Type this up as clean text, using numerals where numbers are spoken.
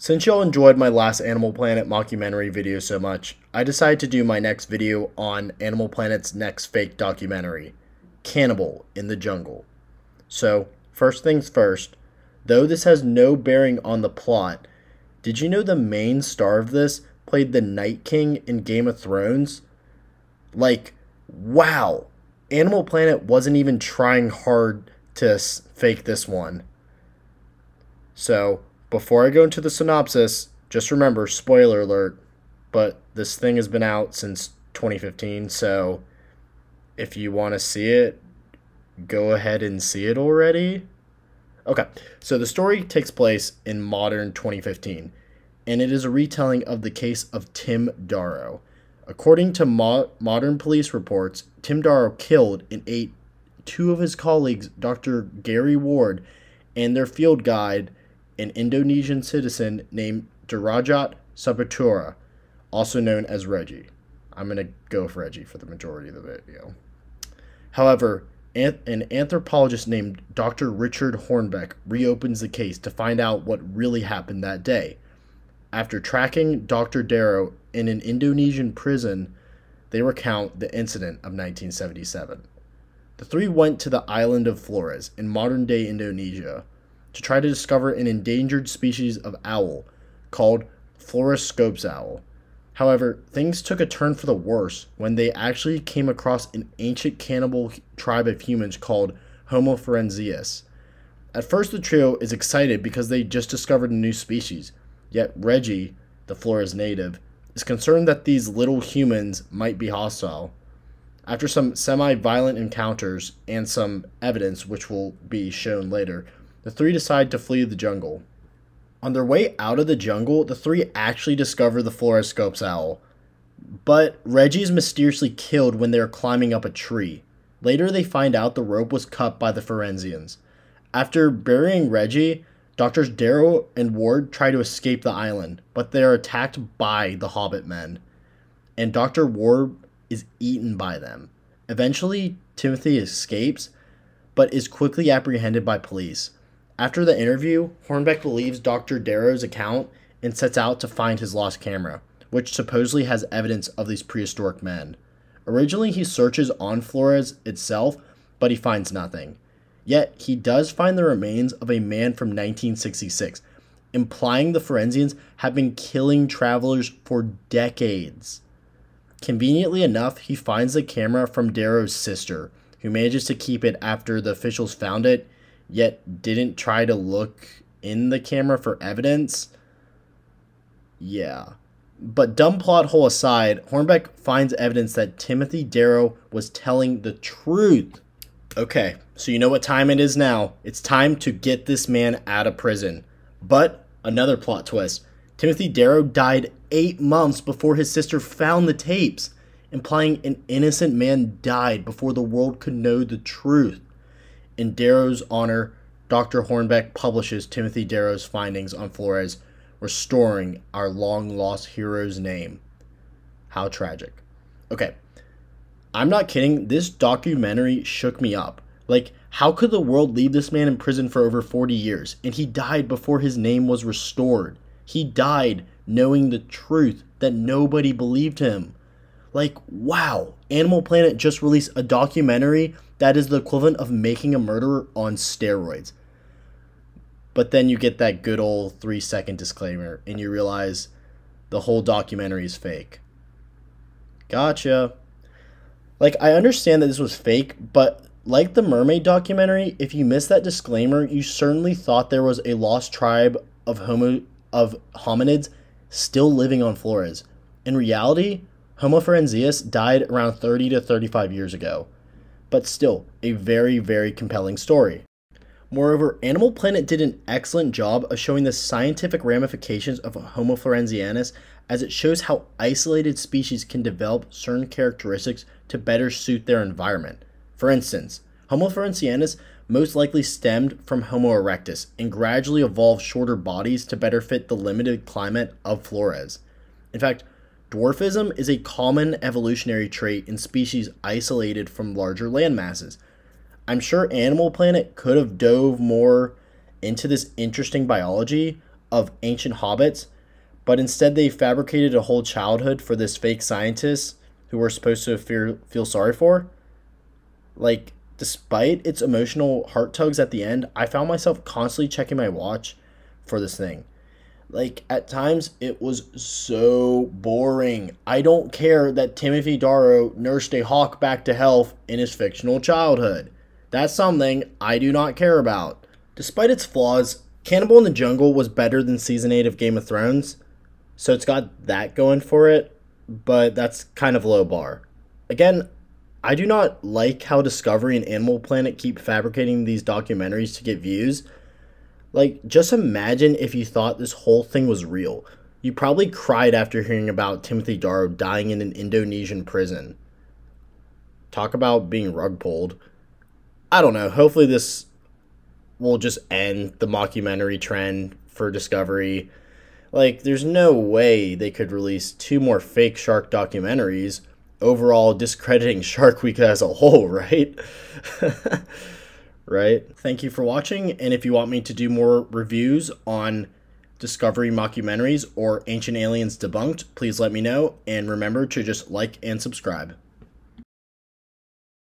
Since y'all enjoyed my last Animal Planet mockumentary video so much, I decided to do my next video on Animal Planet's next fake documentary, Cannibal in the Jungle. So, first things first, though this has no bearing on the plot, did you know the main star of this played the Night King in Game of Thrones? Like, wow! Animal Planet wasn't even trying hard to fake this one. So, before I go into the synopsis, just remember, spoiler alert, but this thing has been out since 2015, so if you want to see it, go ahead and see it already. Okay, so the story takes place in modern 2015, and it is a retelling of the case of Tim Darrow. According to modern police reports, Tim Darrow killed and ate two of his colleagues, Dr. Gary Ward, and their field guide, an Indonesian citizen named Derajat Saputra, also known as Reggie. I'm going to go with Reggie for the majority of the video. However, an anthropologist named Dr. Richard Hornbeck reopens the case to find out what really happened that day. After tracking Dr. Darrow in an Indonesian prison, they recount the incident of 1977. The three went to the island of Flores in modern-day Indonesia to try to discover an endangered species of owl called Floroscope's owl. However, things took a turn for the worse when they actually came across an ancient cannibal tribe of humans called Homo floresiensis. At first, the trio is excited because they just discovered a new species, yet Reggie, the Flores native, is concerned that these little humans might be hostile. After some semi-violent encounters and some evidence which will be shown later, the three decide to flee the jungle. On their way out of the jungle, the three actually discover the Floroscope's owl, but Reggie is mysteriously killed when they are climbing up a tree. Later, they find out the rope was cut by the Floresians. After burying Reggie, Doctors Darrow and Ward try to escape the island, but they are attacked by the Hobbit men, and Dr. Ward is eaten by them. Eventually, Timothy escapes, but is quickly apprehended by police. After the interview, Hornbeck believes Dr. Darrow's account and sets out to find his lost camera, which supposedly has evidence of these prehistoric men. Originally, he searches on Flores itself, but he finds nothing. Yet, he does find the remains of a man from 1966, implying the Floresians have been killing travelers for decades. Conveniently enough, he finds the camera from Darrow's sister, who manages to keep it after the officials found it, yet didn't try to look in the camera for evidence. Yeah. But dumb plot hole aside, Hornbeck finds evidence that Timothy Darrow was telling the truth. Okay, so you know what time it is now. It's time to get this man out of prison. But, another plot twist. Timothy Darrow died 8 months before his sister found the tapes, implying an innocent man died before the world could know the truth. In Darrow's honor, Dr. Hornbeck publishes Timothy Darrow's findings on Flores, restoring our long-lost hero's name. How tragic. Okay, I'm not kidding. This documentary shook me up. Like, how could the world leave this man in prison for over 40 years, and he died before his name was restored? He died knowing the truth that nobody believed him. Like, wow, Animal Planet just released a documentary that is the equivalent of making a murderer on steroids. But then you get that good old 3-second disclaimer, and you realize the whole documentary is fake. Gotcha. Like, I understand that this was fake, but like the mermaid documentary, if you missed that disclaimer, you certainly thought there was a lost tribe of hominids still living on Flores. In reality, Homo floresiensis died around 30 to 35 years ago. But still, a very, very compelling story. Moreover, Animal Planet did an excellent job of showing the scientific ramifications of Homo floresiensis, as it shows how isolated species can develop certain characteristics to better suit their environment. For instance, Homo floresiensis most likely stemmed from Homo erectus and gradually evolved shorter bodies to better fit the limited climate of Flores. In fact, dwarfism is a common evolutionary trait in species isolated from larger land masses. I'm sure Animal Planet could have dove more into this interesting biology, of ancient hobbits, but instead they fabricated a whole childhood for this fake scientist who we're supposed to feel sorry for. Like, despite its emotional heart tugs at the end, I found myself constantly checking my watch for this thing. Like, at times, it was so boring. I don't care that Timothy Darrow nursed a hawk back to health in his fictional childhood. That's something I do not care about. Despite its flaws, Cannibal in the Jungle was better than Season 8 of Game of Thrones, so it's got that going for it, but that's kind of low bar. Again, I do not like how Discovery and Animal Planet keep fabricating these documentaries to get views. Like, just imagine if you thought this whole thing was real. You probably cried after hearing about Timothy Darrow dying in an Indonesian prison. Talk about being rug pulled. I don't know. Hopefully this will just end the mockumentary trend for Discovery. Like, there's no way they could release 2 more fake shark documentaries, overall discrediting Shark Week as a whole, right? Right? Thank you for watching, and if you want me to do more reviews on Discovery mockumentaries or Ancient Aliens Debunked, please let me know, and remember to just like and subscribe.